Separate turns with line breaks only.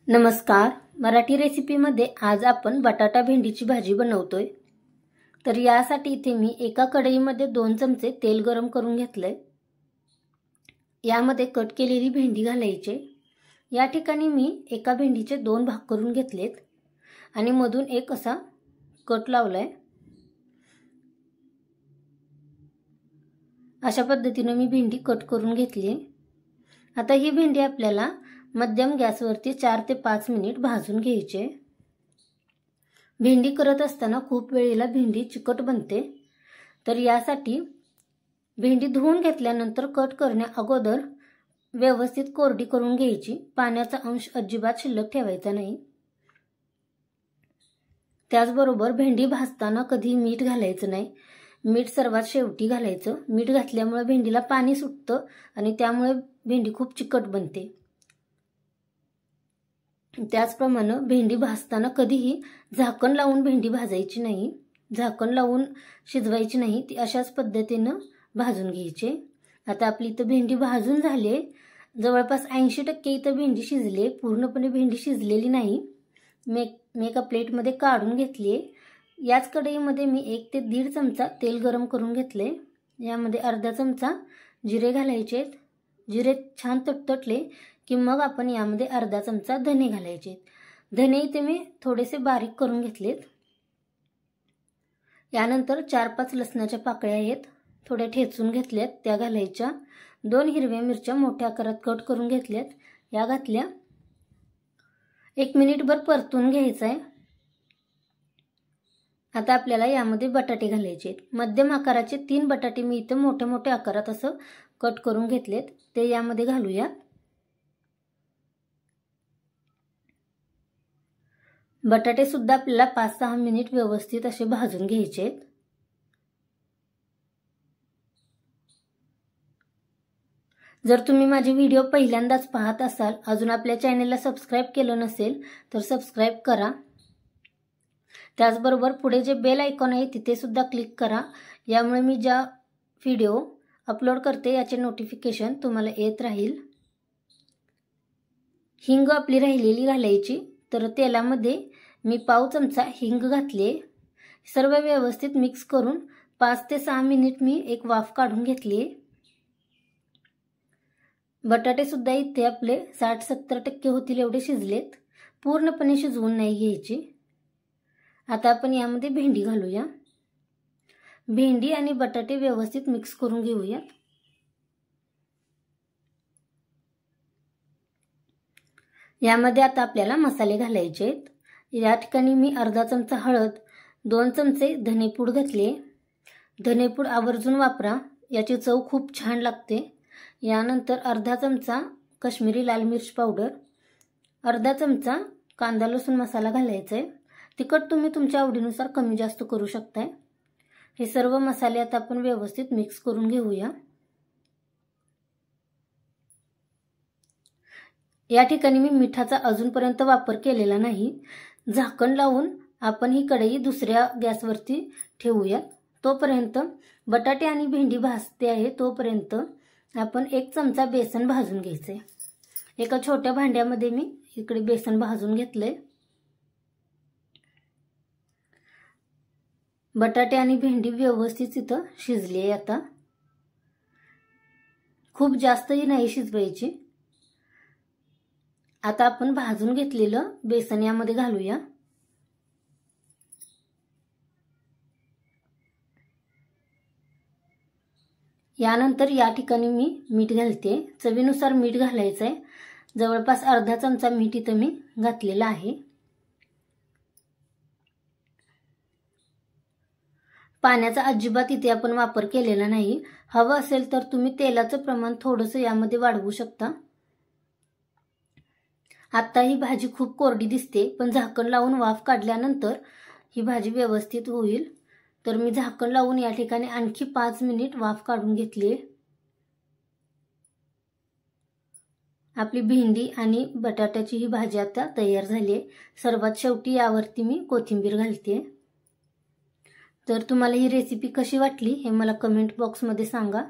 नमस्कार, मराठी रेसिपीमध्ये आज आपण बटाटा भेंडीची भाजी बनवतोय। तर यासाठी इथे मी एका कढईमध्ये 2 चमचे तेल गरम करून घेतलंय। यामध्ये कट केलेली भेंडी घालायची। या ठिकाणी मी एका भेंडीचे 2 भाग करून घेतलेत आणि मधून एक असा कट लावलाय। अशा पद्धतीने मी भेंडी कट करून घेतली। आता ही भेंडी आपल्याला मध्यम गॅसवरती 4 ते 5 मिनिट भाजून घ्यायचे। भेंडी करत असताना खूप वेळेला भेंडी चिकट बनते, तर यासाठी भेंडी धुवून घेतल्यानंतर कट करण्या अगोदर व्यवस्थित कोरडी करून घ्यायची। पाण्याचा अंश अजिबात शिल्लक ठेवायचा नाही। त्याचबरोबर भेंडी भाजताना कधी मीठ घालायचं नाही। मीठ सर्वात शेवटी घालायचं। मीठ घातल्यामुळे भेंडीला पाणी सुटतं आणि त्यामुळे भेंडी खूप चिकट बनते। त्याचप्रमाणे भेंडी भाजताना कधीही झाकण लावून भेंडी भाजायची नाही। झाकण लावून शिजवायची नाही, ती अशाच पद्धतीने भाजून घ्यायची। आता आपली इथं भेंडी भाजून झाली। जवळपास 80% इथं भेंडी शिजली। पूर्णपणे भेंडी शिजलेली नाही। मी एका प्लेटमध्ये काढून घेतली। याच कढईमध्ये मी 1 ते 1.5 चमचा तेल गरम करून घेतले। यामध्ये अर्धा चमचा जिरे घालायचे। जिरे छान तडतडले की मग आपण यामध्ये अर्धा चमचा धने घालायचे। धने इथे मी थोडेसे बारीक करून घेतलेत। यानंतर 4-5 लसणाच्या पाकळ्या आहेत, थोड्या ठेचून घेतल्यात, त्या घालायच्या। 2 हिरव्या मिरच्या मोठ्या आकारात कट करून घेतल्यात, या घातल्या। 1 मिनिटभर परतून घ्यायचं आहे। आता आपल्याला यामध्ये बटाटे घालायचे। मध्यम आकाराचे 3 बटाटे मी इथे मोठे मोठे आकारात असं कट करून घेतलेत, ते यामध्ये घालूया। बटाटे सुद्धा आपल्याला 5-6 मिनिट व्यवस्थित असे भाजून घ्यायचे। जर तुम्ही माझे व्हिडिओ पहिल्यांदाच पाहत असाल, अजून आपल्या चॅनलला सबस्क्राइब केलं नसेल तर सबस्क्राइब करा। त्याचबरोबर पुढे जे बेल आयकॉन आहे तिथे सुद्धा क्लिक करा। यामुळे मी ज्या व्हिडिओ अपलोड करते याचे नोटिफिकेशन तुम्हाला येत राहील। हिंग आपली राहिलेली घालायची। तर तेलामध्ये मी पाव चमचा हिंग घातले। सर्व व्यवस्थित मिक्स करून 5 ते 6 मिनिट मी एक वाफ काढून घेतली। बटाटे सुद्धा इथे आपले 60-70% होतील एवढे शिजलेत। पूर्णपणे शिजवून नाही घ्यायची। आता आपण यामध्ये भेंडी घालूया। भेंडी आणि बटाटे व्यवस्थित मिक्स करून घेऊया। यामध्ये आता आपल्याला मसाले घालायचे आहेत। या ठिकाणी मी अर्धा चमचा हळद, 2 चमचे धनेपूड घातले। धनेपूड आवर्जून वापरा, याची चव खूप छान लागते। यानंतर अर्धा चमचा काश्मीरी लाल मिर्च पावडर, अर्धा चमचा कांदा लसूण मसाला घालायचा आहे। तिखट तुम्ही तुमच्या आवडीनुसार कमी जास्त करू शकताय। हे सर्व मसाले आता आपण व्यवस्थित मिक्स करून घेऊया। या ठिकाणी मी मिठाचा अजूनपर्यंत वापर केलेला नाही। झाकण लावून आपण ही कढई दुसऱ्या गॅसवरती ठेवूया। तोपर्यंत बटाटे आणि भेंडी भाजते आहे, तोपर्यंत आपण 1 चमचा बेसन भाजून घ्यायचे। एका छोट्या भांड्यामध्ये मी इकडे बेसन भाजून घेतले। बटाटे आणि भेंडी व्यवस्थित इथं शिजली आहे। आता खूप जास्तही नाही शिजवायची। आता आपण भाजून घेतलेलं बेसन यामध्ये घालूया। यानंतर या ठिकाणी मी मीठ घालते। चवीनुसार मीठ घालायचं आहे। जवळपास अर्धा चमचा मीठ इथं मी घातलेलं आहे। पाण्याचा अजिबात इथे आपण वापर केलेला नाही। हवं असेल तर तुम्ही तेलाचं प्रमाण थोडंसं यामध्ये वाढवू शकता। आता ही भाजी खूप कोरडी दिसते, पण झाकण लावून वाफ काढल्यानंतर ही भाजी व्यवस्थित होईल। तर मी झाकण लावून या ठिकाणी आणखी 5 मिनिट वाफ काढून घेतली। आपली भेंडी आणि बटाट्याची ही भाजी आता तयार झाली आहे। सर्वात शेवटी यावरती मी कोथिंबीर घालते। तर तुम्हाला ही रेसिपी कशी वाटली हे मला कमेंट बॉक्समध्ये सांगा।